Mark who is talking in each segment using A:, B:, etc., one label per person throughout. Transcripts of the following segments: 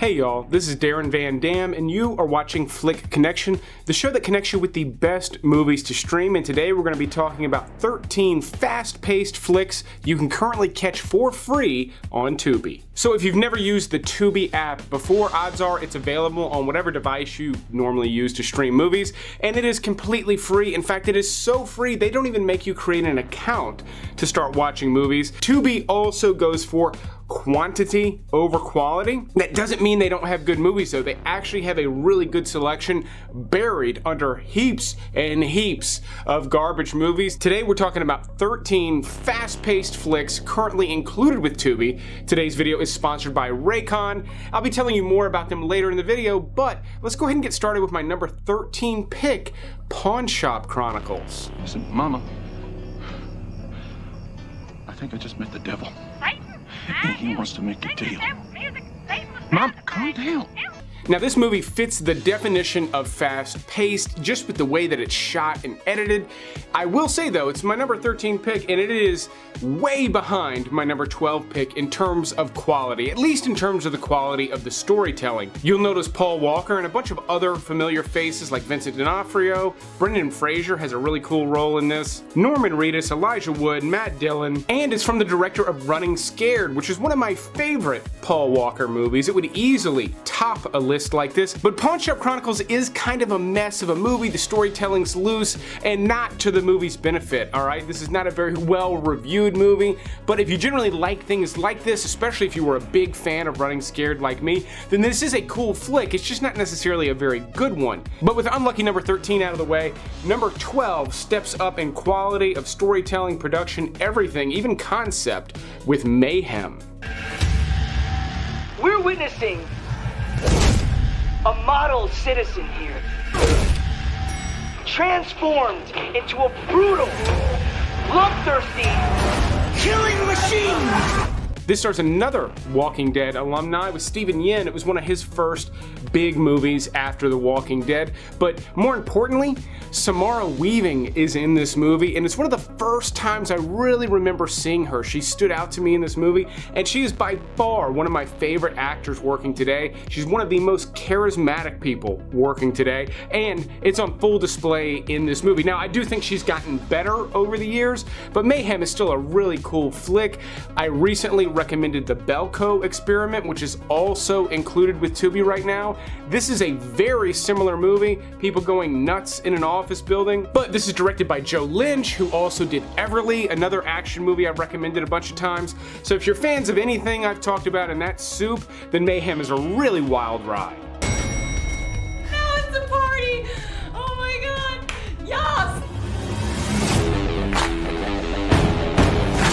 A: Hey y'all, this is Darren Van Dam, and you are watching Flick Connection, the show that connects you with the best movies to stream, and today we're going to be talking about 13 fast-paced flicks you can currently catch for free on Tubi. So if you've never used the Tubi app before, odds are it's available on whatever device you normally use to stream movies, and it is completely free. In fact, it is so free they don't even make you create an account to start watching movies. Tubi also goes for quantity over quality. That doesn't mean they don't have good movies though. They actually have a really good selection buried under heaps and heaps of garbage movies. Today we're talking about 13 fast-paced flicks currently included with Tubi. Today's video is sponsored by REQUIEM. I'll be telling you more about them later in the video, but let's go ahead and get started with my number 13 pick, Pawn Shop Chronicles.
B: Listen, Mama, I think I just met the devil. He wants to make a deal. Mom, calm down.
A: Now this movie fits the definition of fast-paced just with the way that it's shot and edited. I will say though, it's my number 13 pick and it is way behind my number 12 pick in terms of quality, at least in terms of the quality of the storytelling. You'll notice Paul Walker and a bunch of other familiar faces like Vincent D'Onofrio. Brendan Fraser has a really cool role in this. Norman Reedus, Elijah Wood, Matt Dillon, and it's from the director of Running Scared, which is one of my favorite Paul Walker movies. It would easily top a list like this, but Pawn Shop Chronicles is kind of a mess of a movie. The storytelling's loose and not to the movie's benefit, alright? This is not a very well-reviewed movie, but if you generally like things like this, especially if you were a big fan of Running Scared like me, then this is a cool flick. It's just not necessarily a very good one. But with unlucky number 13 out of the way, number 12 steps up in quality of storytelling, production, everything, even concept, with Mayhem.
C: We're witnessing a model citizen here, transformed into a brutal, bloodthirsty, killing machine!
A: This stars another Walking Dead alumni with Steven Yeun. It was one of his first big movies after The Walking Dead, but more importantly, Samara Weaving is in this movie, and it's one of the first times I really remember seeing her. She stood out to me in this movie, and she is by far one of my favorite actors working today. She's one of the most charismatic people working today, and it's on full display in this movie. Now, I do think she's gotten better over the years, but Mayhem is still a really cool flick. I recently recommended the Belko Experiment, which is also included with Tubi right now. This is a very similar movie, people going nuts in an office building, but this is directed by Joe Lynch, who also did Everly, another action movie I've recommended a bunch of times. So if you're fans of anything I've talked about in that soup, then Mayhem is a really wild ride.
D: Now it's a party! Oh my god! Yes!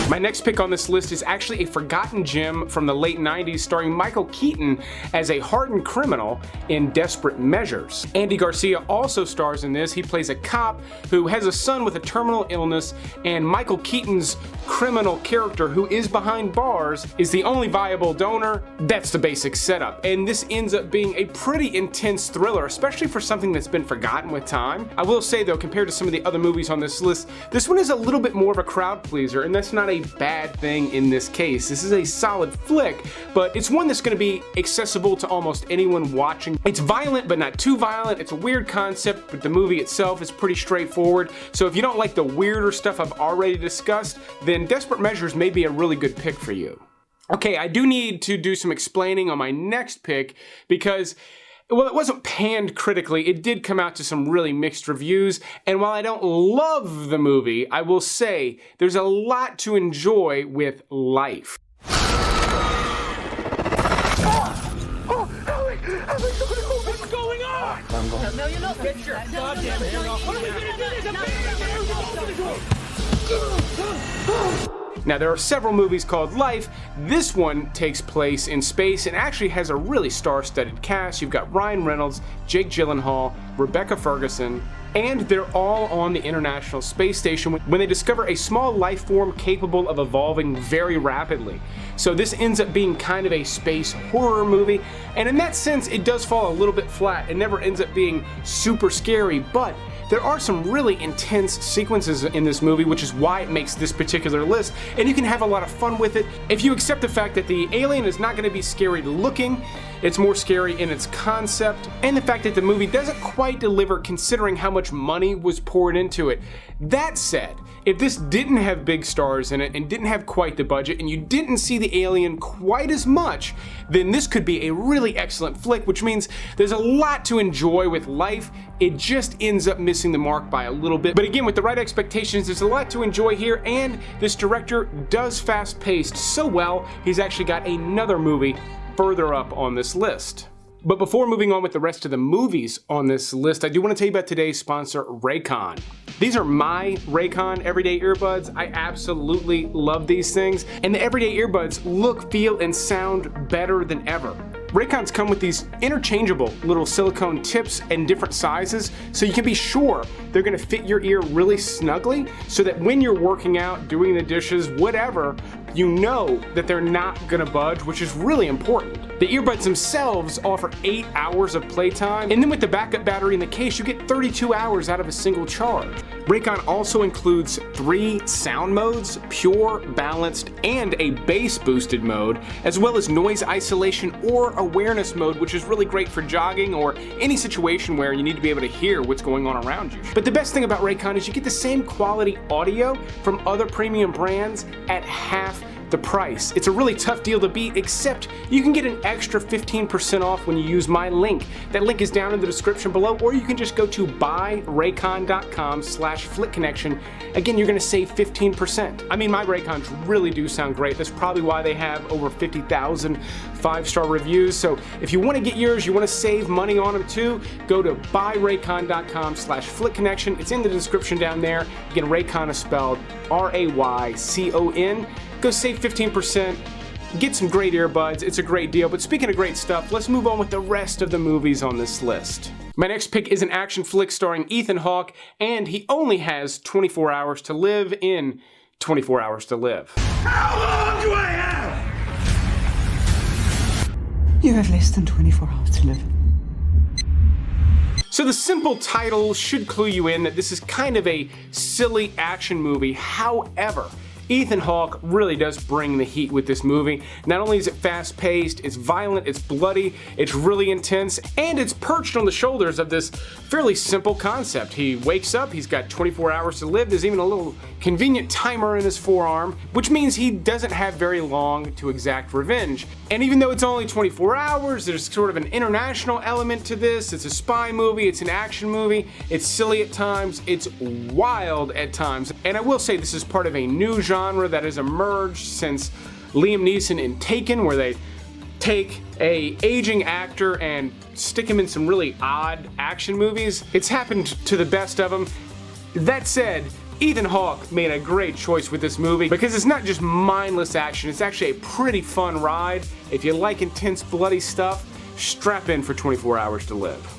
A: My next pick on this list is actually a forgotten gem from the late 90s, starring Michael Keaton as a hardened criminal in Desperate Measures. Andy Garcia also stars in this. He plays a cop who has a son with a terminal illness, and Michael Keaton's criminal character, who is behind bars, is the only viable donor. That's the basic setup, and this ends up being a pretty intense thriller, especially for something that's been forgotten with time. I will say though, compared to some of the other movies on this list, this one is a little bit more of a crowd pleaser, and that's not a bad thing in this case. This is a solid flick, but it's one that's going to be accessible to almost anyone watching. It's violent, but not too violent. It's a weird concept, but the movie itself is pretty straightforward. So if you don't like the weirder stuff I've already discussed, then Desperate Measures may be a really good pick for you. Okay, I do need to do some explaining on my next pick because, well, it wasn't panned critically. It did come out to some really mixed reviews, and while I don't love the movie, I will say there's a lot to enjoy with Life.
C: What's going on?
D: No, you're not. Get your goddamn hand off. What are we gonna do?
A: Now, there are several movies called Life. This one takes place in space and actually has a really star-studded cast. You've got Ryan Reynolds, Jake Gyllenhaal, Rebecca Ferguson, and they're all on the International Space Station when they discover a small life form capable of evolving very rapidly. So this ends up being kind of a space horror movie, and in that sense, it does fall a little bit flat. It never ends up being super scary, but there are some really intense sequences in this movie, which is why it makes this particular list, and you can have a lot of fun with it if you accept the fact that the alien is not going to be scary looking, it's more scary in its concept, and the fact that the movie doesn't quite deliver considering how much money was poured into it. That said, if this didn't have big stars in it and didn't have quite the budget and you didn't see the alien quite as much, then this could be a really excellent flick, which means there's a lot to enjoy with life. It just ends up missing the mark by a little bit. But again, with the right expectations, there's a lot to enjoy here, and this director does fast-paced so well, he's actually got another movie further up on this list. But before moving on with the rest of the movies on this list, I do want to tell you about today's sponsor, Raycon. These are my Raycon everyday earbuds. I absolutely love these things, and the everyday earbuds look, feel, and sound better than ever. Raycons come with these interchangeable little silicone tips in different sizes, so you can be sure they're going to fit your ear really snugly, so that when you're working out, doing the dishes, whatever, you know that they're not going to budge, which is really important. The earbuds themselves offer 8 hours of playtime, and then with the backup battery in the case, you get 32 hours out of a single charge. Raycon also includes 3 sound modes, pure, balanced, and a bass boosted mode, as well as noise isolation or awareness mode, which is really great for jogging or any situation where you need to be able to hear what's going on around you. But the best thing about Raycon is you get the same quality audio from other premium brands at half the price. It's a really tough deal to beat, except you can get an extra 15% off when you use my link. That link is down in the description below, or you can just go to buyraycon.com/flickconnection. Again, you're gonna save 15%. I mean, my Raycons really do sound great. That's probably why they have over 50,000 5-star reviews. So if you wanna get yours, you wanna save money on them too, go to buyraycon.com/flickconnection. It's in the description down there. Again, Raycon is spelled R-A-Y-C-O-N. Go save 15%, get some great earbuds, it's a great deal. But speaking of great stuff, let's move on with the rest of the movies on this list. My next pick is an action flick starring Ethan Hawke, and he only has 24 hours to live in 24 Hours to Live.
C: How long do I have?
E: You have less than 24 hours to live.
A: So the simple title should clue you in that this is kind of a silly action movie. However, Ethan Hawke really does bring the heat with this movie. Not only is it fast-paced, it's violent, it's bloody, it's really intense, and it's perched on the shoulders of this fairly simple concept. He wakes up, he's got 24 hours to live, there's even a little convenient timer in his forearm, which means he doesn't have very long to exact revenge. And even though it's only 24 hours, there's sort of an international element to this. It's a spy movie, it's an action movie, it's silly at times, it's wild at times. And I will say this is part of a new genre that has emerged since Liam Neeson in Taken, where they take a aging actor and stick him in some really odd action movies. It's happened to the best of them. That said, Ethan Hawke made a great choice with this movie because it's not just mindless action, it's actually a pretty fun ride. If you like intense, bloody stuff, strap in for 24 Hours to Live.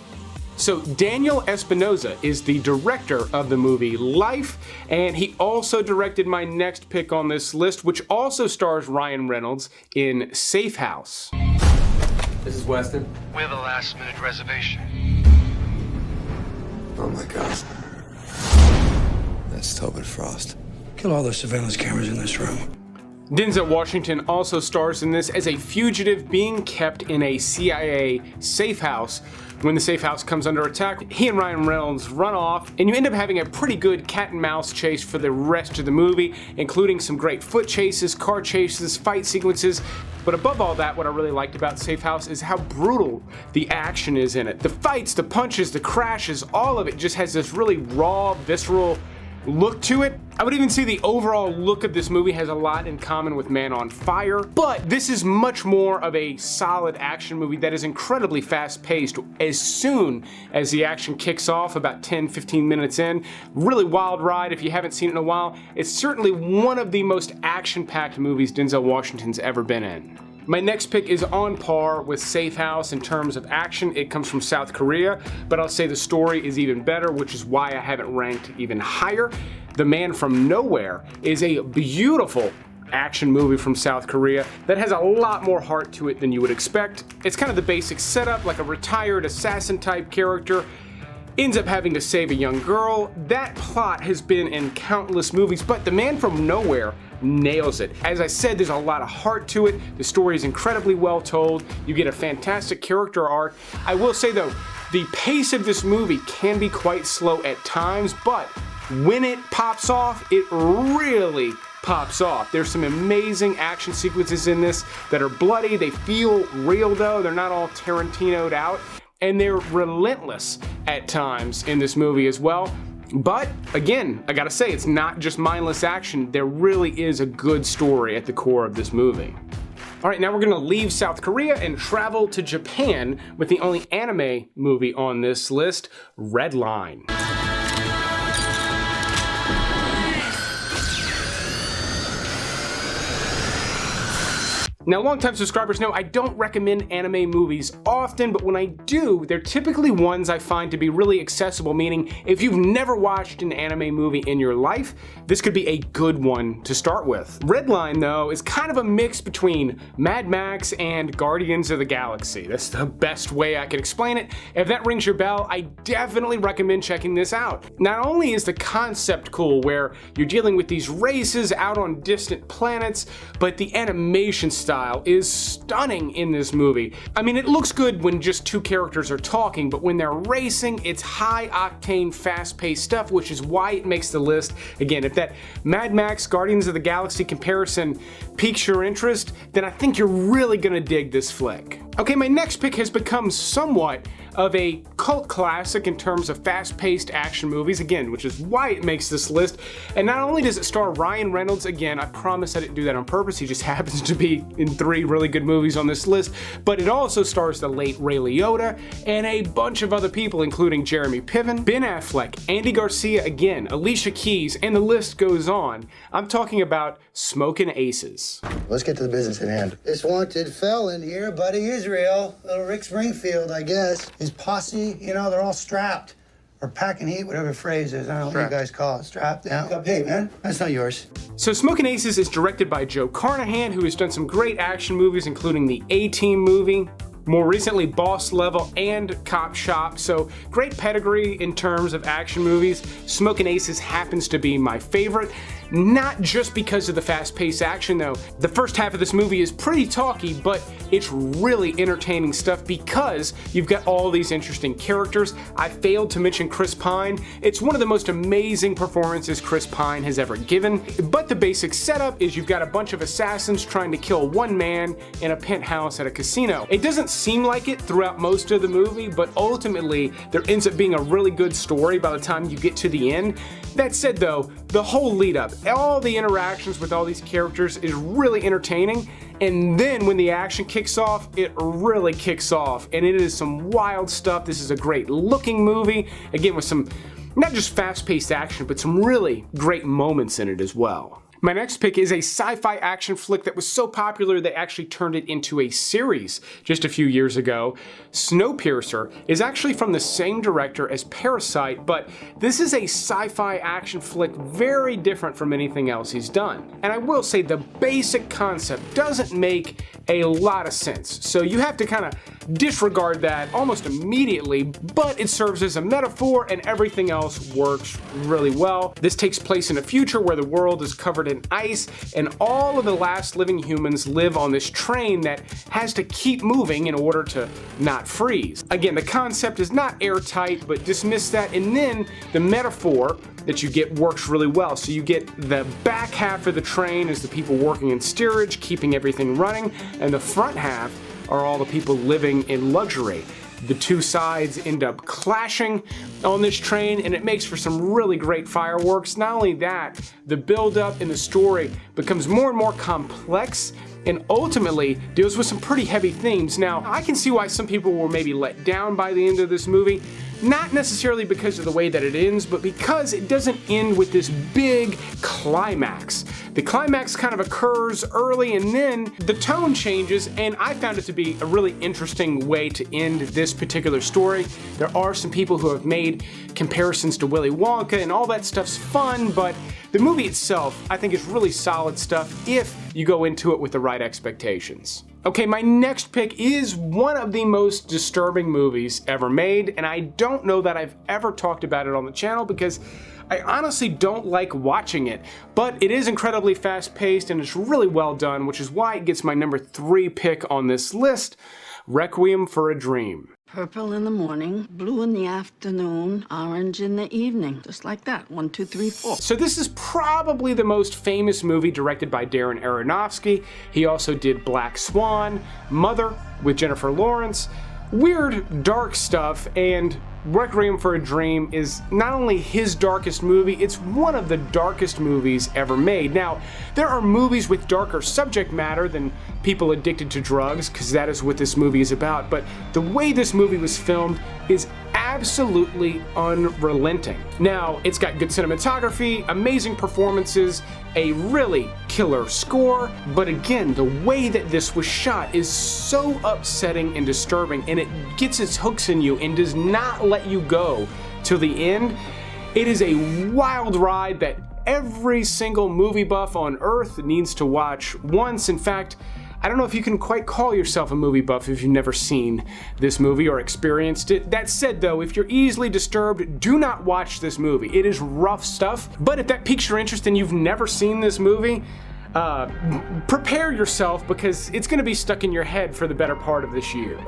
A: So Daniel Espinosa is the director of the movie Life, and he also directed my next pick on this list, which also stars Ryan Reynolds in Safe House.
F: This is Weston.
G: We have a last-minute reservation.
F: Oh my gosh. That's Tobin Frost.
H: Kill all the surveillance cameras in this room.
A: Denzel Washington also stars in this as a fugitive being kept in a CIA safe house. When the safe house comes under attack, he and Ryan Reynolds run off, and you end up having a pretty good cat and mouse chase for the rest of the movie, including some great foot chases, car chases, fight sequences. But above all that, what I really liked about Safe House is how brutal the action is in it. The fights, the punches, the crashes, all of it just has this really raw, visceral look to it. I would even say the overall look of this movie has a lot in common with Man on Fire, but this is much more of a solid action movie that is incredibly fast-paced as soon as the action kicks off, about 10-15 minutes in. Really wild ride if you haven't seen it in a while. It's certainly one of the most action-packed movies Denzel Washington's ever been in. My next pick is on par with Safe House in terms of action. It comes from South Korea, but I'll say the story is even better, which is why I haven't ranked even higher. The Man from Nowhere is a beautiful action movie from South Korea that has a lot more heart to it than you would expect. It's kind of the basic setup, like a retired assassin type character. ends up having to save a young girl. That plot has been in countless movies, but The Man from Nowhere nails it. As I said, there's a lot of heart to it. The story is incredibly well told. You get a fantastic character arc. I will say though, the pace of this movie can be quite slow at times, but when it pops off, it really pops off. There's some amazing action sequences in this that are bloody. They feel real though. They're not all Tarantino'd out, and they're relentless at times in this movie as well. But again, I gotta say, it's not just mindless action. There really is a good story at the core of this movie. Alright, now we're gonna leave South Korea and travel to Japan with the only anime movie on this list, Redline. Now, longtime subscribers know I don't recommend anime movies often, but when I do, they're typically ones I find to be really accessible, meaning if you've never watched an anime movie in your life, this could be a good one to start with. Redline, though, is kind of a mix between Mad Max and Guardians of the Galaxy. That's the best way I can explain it. If that rings your bell, I definitely recommend checking this out. Not only is the concept cool, where you're dealing with these races out on distant planets, but the animation style is stunning in this movie. I mean, it looks good when just two characters are talking, but when they're racing, it's high-octane, fast-paced stuff, which is why it makes the list. Again, if that Mad Max Guardians of the Galaxy comparison piques your interest, then I think you're really gonna dig this flick. Okay, my next pick has become somewhat of a cult classic in terms of fast-paced action movies, again, which is why it makes this list. And not only does it star Ryan Reynolds, again, I promise I didn't do that on purpose, he just happens to be in 3 really good movies on this list, but it also stars the late Ray Liotta and a bunch of other people, including Jeremy Piven, Ben Affleck, Andy Garcia again, Alicia Keys, and the list goes on. I'm talking about Smokin' Aces.
I: Let's get to the business at hand. This wanted felon here, Buddy Israel, little Rick Springfield, I guess. His posse, you know, they're all strapped. Or packing heat, whatever the phrase is. I don't know what you guys call it. Strapped down. Hey, man, that's not yours.
A: So Smokin' Aces is directed by Joe Carnahan, who has done some great action movies, including the A-Team movie, more recently Boss Level and Cop Shop, so great pedigree in terms of action movies. Smokin' Aces happens to be my favorite, not just because of the fast-paced action though. The first half of this movie is pretty talky, but it's really entertaining stuff because you've got all these interesting characters. I failed to mention Chris Pine. It's one of the most amazing performances Chris Pine has ever given, but the basic setup is you've got a bunch of assassins trying to kill one man in a penthouse at a casino. It doesn't seem like it throughout most of the movie, but ultimately there ends up being a really good story by the time you get to the end. That said though, the whole lead up, all the interactions with all these characters is really entertaining, and then when the action kicks off, it really kicks off, and it is some wild stuff. This is a great looking movie, again with some not just fast-paced action, but some really great moments in it as well. My next pick is a sci-fi action flick that was so popular they actually turned it into a series just a few years ago. Snowpiercer is actually from the same director as Parasite, but this is a sci-fi action flick very different from anything else he's done. And I will say the basic concept doesn't make a lot of sense, so you have to kind of disregard that almost immediately, but it serves as a metaphor and everything else works really well. This takes place in a future where the world is covered in ice and all of the last living humans live on this train that has to keep moving in order to not freeze. Again, the concept is not airtight, but dismiss that, and then the metaphor that you get works really well. So you get the back half of the train is the people working in steerage, keeping everything running, and the front half are all the people living in luxury. The two sides end up clashing on this train, and it makes for some really great fireworks. Not only that, the build-up in the story becomes more and more complex and ultimately deals with some pretty heavy themes. Now, I can see why some people were maybe let down by the end of this movie, not necessarily because of the way that it ends, but because it doesn't end with this big climax. The climax kind of occurs early and then the tone changes, and I found it to be a really interesting way to end this particular story. There are some people who have made comparisons to Willy Wonka, and all that stuff's fun, but the movie itself, I think, is really solid stuff if you go into it with the right expectations. Okay, my next pick is one of the most disturbing movies ever made, and I don't know that I've ever talked about it on the channel because I honestly don't like watching it, but it is incredibly fast-paced and it's really well done, which is why it gets my number 3 pick on this list, Requiem for a Dream.
J: Purple in the morning, blue in the afternoon, orange in the evening. Just like that. 1, 2, 3, 4.
A: So this is probably the most famous movie directed by Darren Aronofsky. He also did Black Swan, Mother with Jennifer Lawrence. Weird, dark stuff, and Requiem for a Dream is not only his darkest movie, it's one of the darkest movies ever made. Now, there are movies with darker subject matter than people addicted to drugs, because that is what this movie is about, but the way this movie was filmed is absolutely unrelenting. Now, it's got good cinematography, amazing performances, a really killer score, but again, the way that this was shot is so upsetting and disturbing, and it gets its hooks in you and does not let you go till the end. It is a wild ride that every single movie buff on earth needs to watch once. In fact, I don't know if you can quite call yourself a movie buff if you've never seen this movie or experienced it. That said though, if you're easily disturbed, do not watch this movie. It is rough stuff, but if that piques your interest and you've never seen this movie, prepare yourself because it's gonna be stuck in your head for the better part of this year.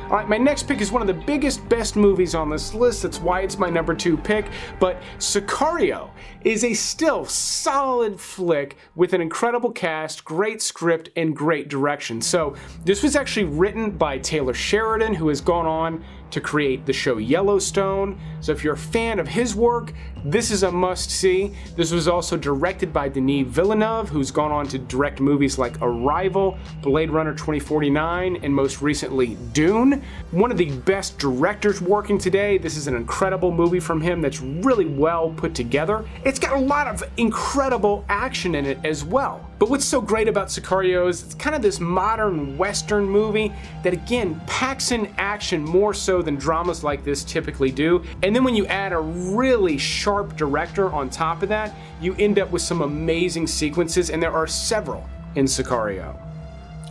A: Alright, my next pick is one of the biggest, best movies on this list. That's why it's my number 2 pick. But Sicario is a still solid flick with an incredible cast, great script, and great direction. So this was actually written by Taylor Sheridan, who has gone on to create the show Yellowstone. So if you're a fan of his work, this is a must-see. This was also directed by Denis Villeneuve, who's gone on to direct movies like Arrival, Blade Runner 2049, and most recently Dune. One of the best directors working today. This is an incredible movie from him that's really well put together. It's got a lot of incredible action in it as well. But what's so great about Sicario is it's kind of this modern Western movie that again packs in action more so than dramas like this typically do. And then when you add a really sharp director on top of that, you end up with some amazing sequences, and there are several in Sicario.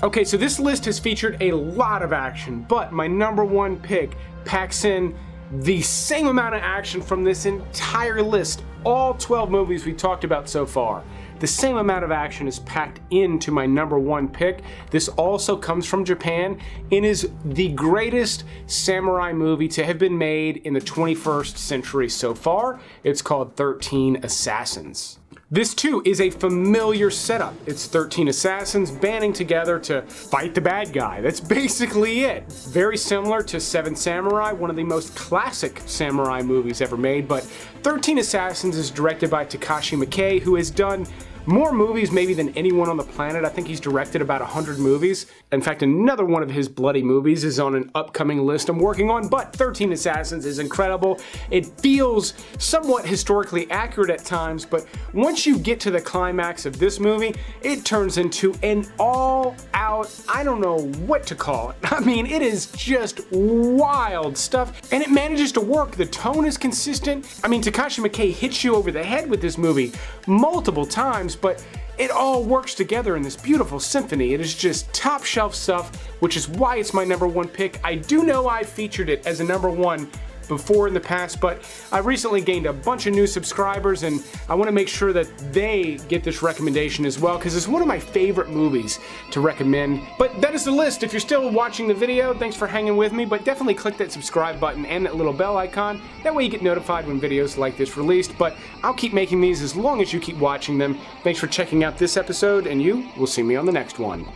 A: Okay, so this list has featured a lot of action, but my number 1 pick packs in the same amount of action from this entire list, all 12 movies we talked about so far. The same amount of action is packed into my number 1 pick. This also comes from Japan and is the greatest samurai movie to have been made in the 21st century so far. It's called 13 Assassins. This too is a familiar setup. It's 13 assassins banding together to fight the bad guy. That's basically it. Very similar to Seven Samurai, one of the most classic samurai movies ever made, but 13 Assassins is directed by Takashi Miike, who has done more movies maybe than anyone on the planet. I think he's directed about 100 movies. In fact, another one of his bloody movies is on an upcoming list I'm working on, but 13 Assassins is incredible. It feels somewhat historically accurate at times, but once you get to the climax of this movie, it turns into an all-out, I don't know what to call it. I mean, it is just wild stuff, and it manages to work. The tone is consistent. I mean, Takashi Miike hits you over the head with this movie multiple times, but it all works together in this beautiful symphony. It is just top shelf stuff, which is why it's my number 1 pick. I do know I featured it as a number 1 before in the past, but I recently gained a bunch of new subscribers and I want to make sure that they get this recommendation as well because it's one of my favorite movies to recommend. But that is the list. If you're still watching the video, thanks for hanging with me, but definitely click that subscribe button and that little bell icon. That way you get notified when videos like this released, but I'll keep making these as long as you keep watching them. Thanks for checking out this episode and you will see me on the next one.